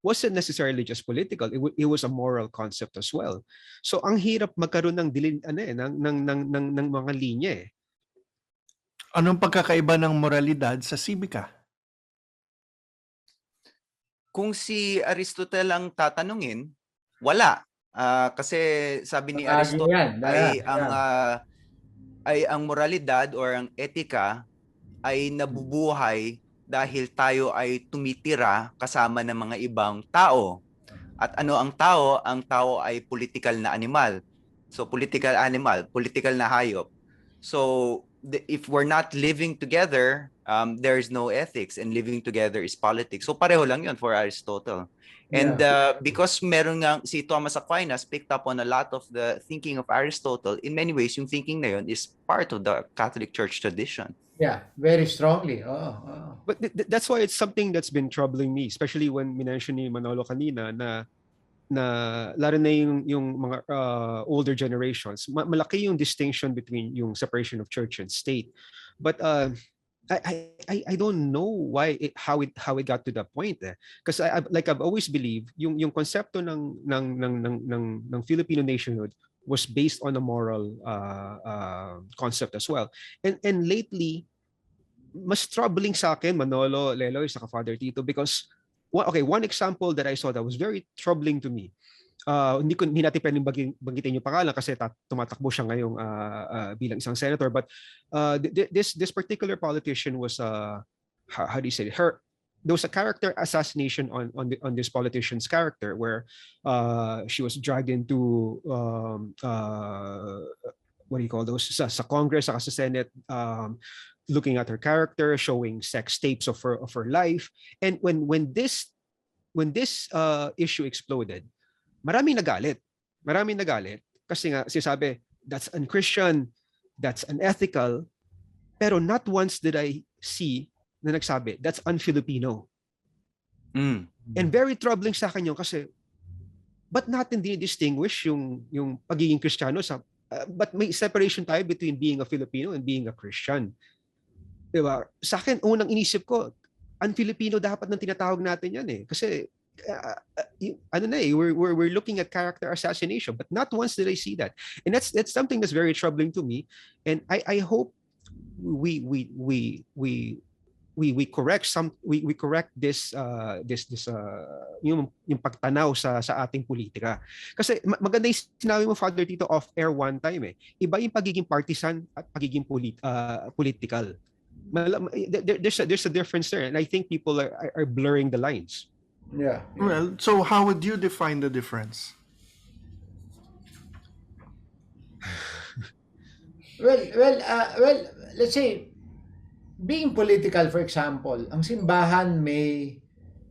wasn't necessarily just political, it was a moral concept as well. So ang hirap magkaroon ng ng mga linya eh. Anong pagkakaiba ng moralidad sa sibika? Kung si Aristotle ang tatanungin, wala. Kasi sabi ni Aristotle ay ang moralidad or ang etika ay nabubuhay dahil tayo ay tumitira kasama ng mga ibang tao. At ano ang tao? Ang tao ay political na animal. So political animal, political na hayop. So if we're not living together, there's no ethics, and living together is politics. So pareho lang yun for Aristotle. And because meron nga si Thomas Aquinas picked up on a lot of the thinking of Aristotle, in many ways yung thinking na yun is part of the Catholic Church tradition. Yeah, very strongly. But that's why it's something that's been troubling me, especially when minention ni Manolo kanina na lalo na yung mga older generations, malaki yung distinction between yung separation of church and state. But I don't know how it got to that point because I've always believed yung konsepto ng Filipino nationhood was based on a moral concept as well. And lately, mas troubling sa akin, Manolo, Leloy, saka Father Tito, because one example that I saw that was very troubling to me. Hindi natin pwedeng banggitin yung pangalan kasi tumatakbo siya ngayong bilang isang senator, but this particular politician was how do you say it? there was a character assassination on this politician's character, where she was dragged into what do you call those, sa Congress, sa Senate, looking at her character, showing sex tapes of her life. And when this issue exploded, maraming nagalit. Kasi nga sinasabi, that's unchristian, that's unethical. Pero not once did I see na nagsabi, that's un-Filipino. And very troubling sa akin yun, kasi ba't natin dinidistinguish yung pagiging Kristiyano sa but may separation tayo between being a Filipino and being a Christian. Diba? Sa akin, unang inisip ko, un-Filipino dapat nang tinatawag natin yan eh. Kasi we're looking at character assassination, but not once did I see that. And that's something that's very troubling to me. And I hope we correct this yung pagtanaw sa ating politika. Kasi maganda yung sinabi mo, Father Tito, off air one time eh. Iba yung pagiging partisan at pagiging political. There's a difference there, and I think people are blurring the lines. Yeah. Well, so how would you define the difference? Well, let's say, being political, for example, ang simbahan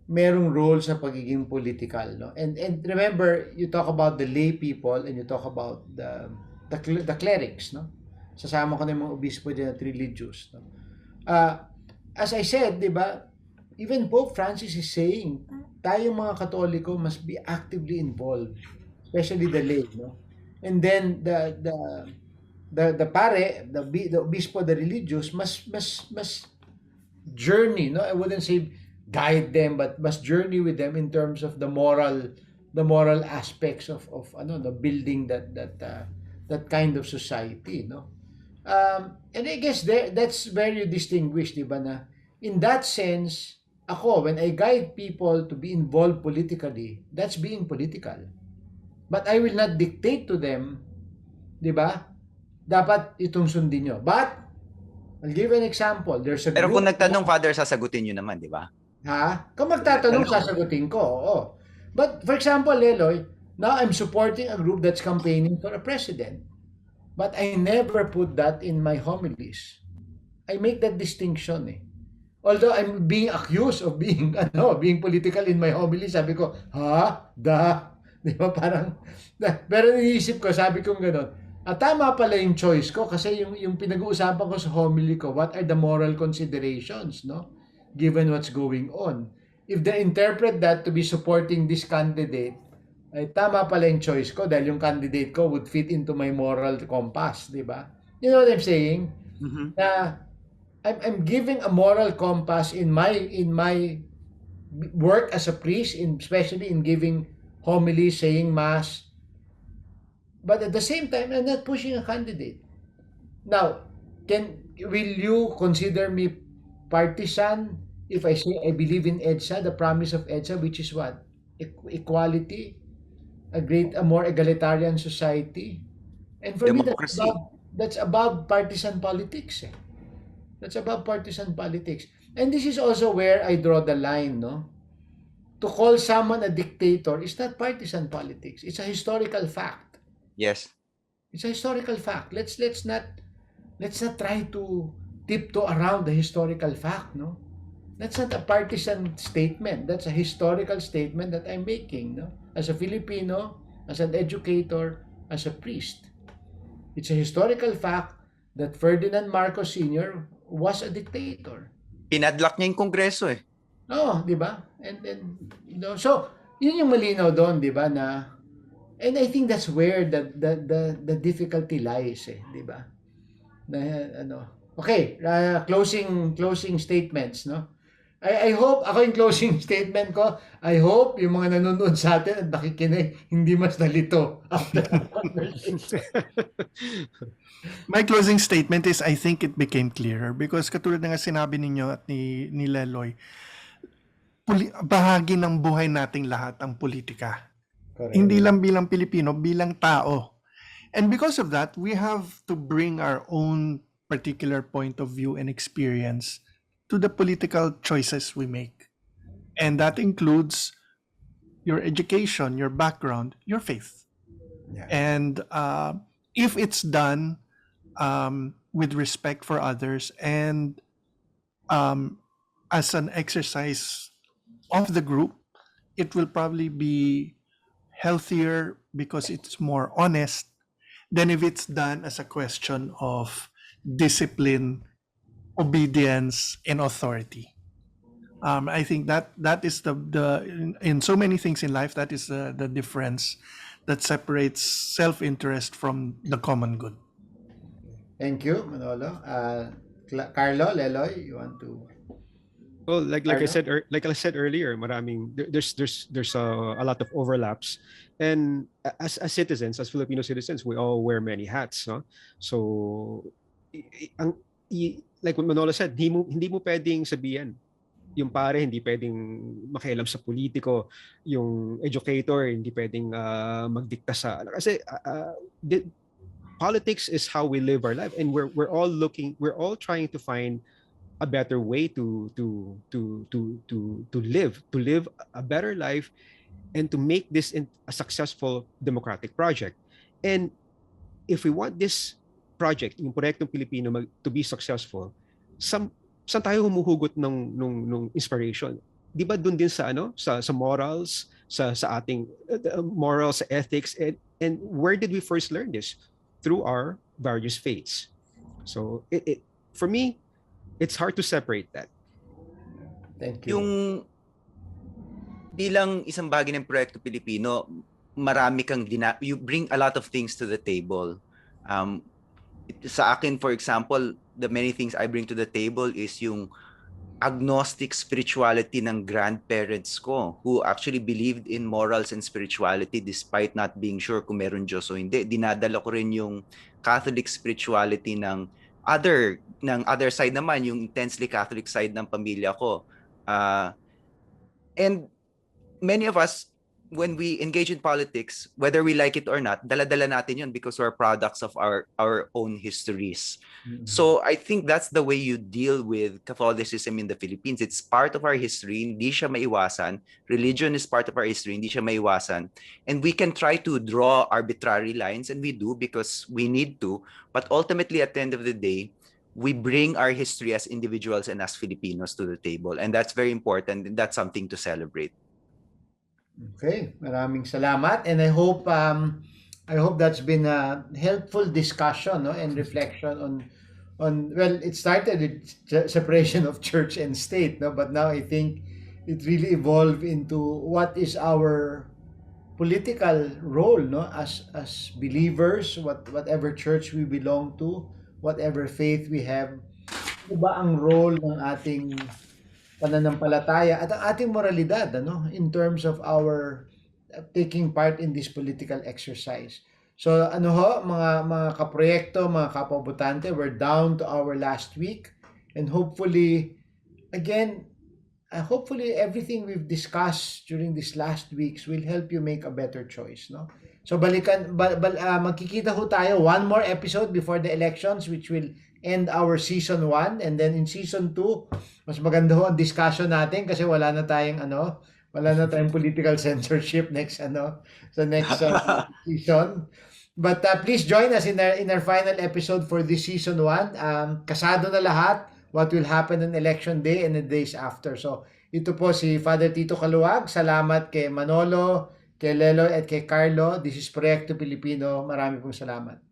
merong role sa pagiging political, no? And remember, you talk about the lay people and you talk about the clerics, no? Sasama ko na yung mga obispo dyan at religious, no? As I said, di ba, even Pope Francis is saying, tayong mga Katoliko must be actively involved, especially the lay, no? And then the pare, the obispo, the religious must journey, no? I wouldn't say guide them, but must journey with them in terms of the moral aspects of the building that kind of society, no? And I guess that's very distinguished, di ba, na in that sense, ako, when I guide people to be involved politically, that's being political. But I will not dictate to them, di ba? Dapat itong sundin nyo. But, I'll give an example. There's a Pero group, kung nagtanong, Father, sasagutin nyo naman, di ba? ha? Kung magtatanong, sasagutin ko, oo. But, for example, Leloy, now I'm supporting a group that's campaigning for a president. But I never put that in my homilies. I make that distinction eh. Although I'm being accused of being political in my homily, sabi ko, di ba, parang, pero iniisip ko, sabi ko gano'n, tama pala yung choice ko kasi yung pinag-uusapan ko sa homily ko, what are the moral considerations, no? Given what's going on. If they interpret that to be supporting this candidate, ay tama pala yung choice ko dahil yung candidate ko would fit into my moral compass, di ba? You know what I'm saying? Mm-hmm. Na I'm giving a moral compass in my work as a priest, especially in giving homilies, saying mass. But at the same time, I'm not pushing a candidate. Now, will you consider me partisan if I say I believe in EDSA, the promise of EDSA, which is what? Equality, a more egalitarian society. And for Democracy. me, that's above partisan politics. That's above partisan politics. And this is also where I draw the line, no? To call someone a dictator is not partisan politics. It's a historical fact. Yes. It's a historical fact. Let's not try to tiptoe around the historical fact, no? That's not a partisan statement. That's a historical statement that I'm making, no? As a Filipino, as an educator, as a priest. It's a historical fact that Ferdinand Marcos Sr. was a dictator. Pinadlock niya yung kongreso eh. Oo, di ba? And so, yun yung malinaw doon, di ba, na and I think that's where the difficulty lies, di ba? Okay, closing statements, no? I hope, ako yung closing statement ko, I hope yung mga nanonood sa atin at nakikinig, hindi mas nalito after the conversation. My closing statement is I think it became clearer because katulad na nga sinabi ninyo at ni Leloy, bahagi ng buhay nating lahat ang politika. Correct. Hindi lang bilang Pilipino, bilang tao. And because of that, we have to bring our own particular point of view and experience to the political choices we make. And that includes your education, your background, your faith. Yeah. And if it's done with respect for others and as an exercise of the group, it will probably be healthier because it's more honest than if it's done as a question of discipline, obedience, and authority. I think that is in so many things in life, that is the difference that separates self-interest from the common good. Thank you, Manolo. Carlo, Leloy, you want to? Well, like I Carlo? said like I said earlier, there's a lot of overlaps, and as citizens, as Filipino citizens, we all wear many hats, no? So, like what Manolo said, hindi mo pwedeng sabihin yung pare hindi pwedeng makialam sa politiko, yung educator hindi pwedeng magdikta sa kasi politics is how we live our life, and we're all trying to find a better way to live a better life and to make this a successful democratic project. And if we want this project, yung Proyekto Pilipino to be successful, saan tayo humuhugot nung inspiration? Di ba dun din sa sa morals, sa ating morals, ethics, and where did we first learn this? Through our various faiths. So for me, it's hard to separate that. Thank you. Yung bilang isang bahagi ng Proyekto Pilipino, marami kang you bring a lot of things to the table. Sa akin, for example, the many things I bring to the table is yung agnostic spirituality ng grandparents ko who actually believed in morals and spirituality despite not being sure kung meron Diyos o hindi. Dinadala ko rin yung Catholic spirituality ng other side naman, yung intensely Catholic side ng pamilya ko. And many of us, when we engage in politics, whether we like it or not, dala-dala natin yun because we're products of our own histories. Mm-hmm. So I think that's the way you deal with Catholicism in the Philippines. It's part of our history, hindi siya maiwasan. Religion is part of our history, hindi siya maiwasan. And we can try to draw arbitrary lines, and we do because we need to. But ultimately, at the end of the day, we bring our history as individuals and as Filipinos to the table. And that's very important, and that's something to celebrate. Okay, maraming salamat, and I hope that's been a helpful discussion, no, and reflection on well, it started with separation of church and state, no, but now I think it really evolved into what is our political role, no, as believers, whatever church we belong to, whatever faith we have. Ano ba ang role ng ating pananampalataya at ang ating moralidad, in terms of our taking part in this political exercise. So mga kaproyekto, mga kapabotante, we're down to our last week, and hopefully everything we've discussed during these last weeks will help you make a better choice, no? So magkikita ho tayo one more episode before the elections, which will end our season 1, and then in season 2 mas maganda ho ang discussion natin kasi wala na tayong political censorship next season. But please join us in our final episode for this season 1. Kasado na lahat what will happen on election day and the days after. So ito po si Father Tito Caluag. Salamat kay Manolo, kay Leloy at kay Carlo. This is Proyekto Pilipino. Marami pong salamat.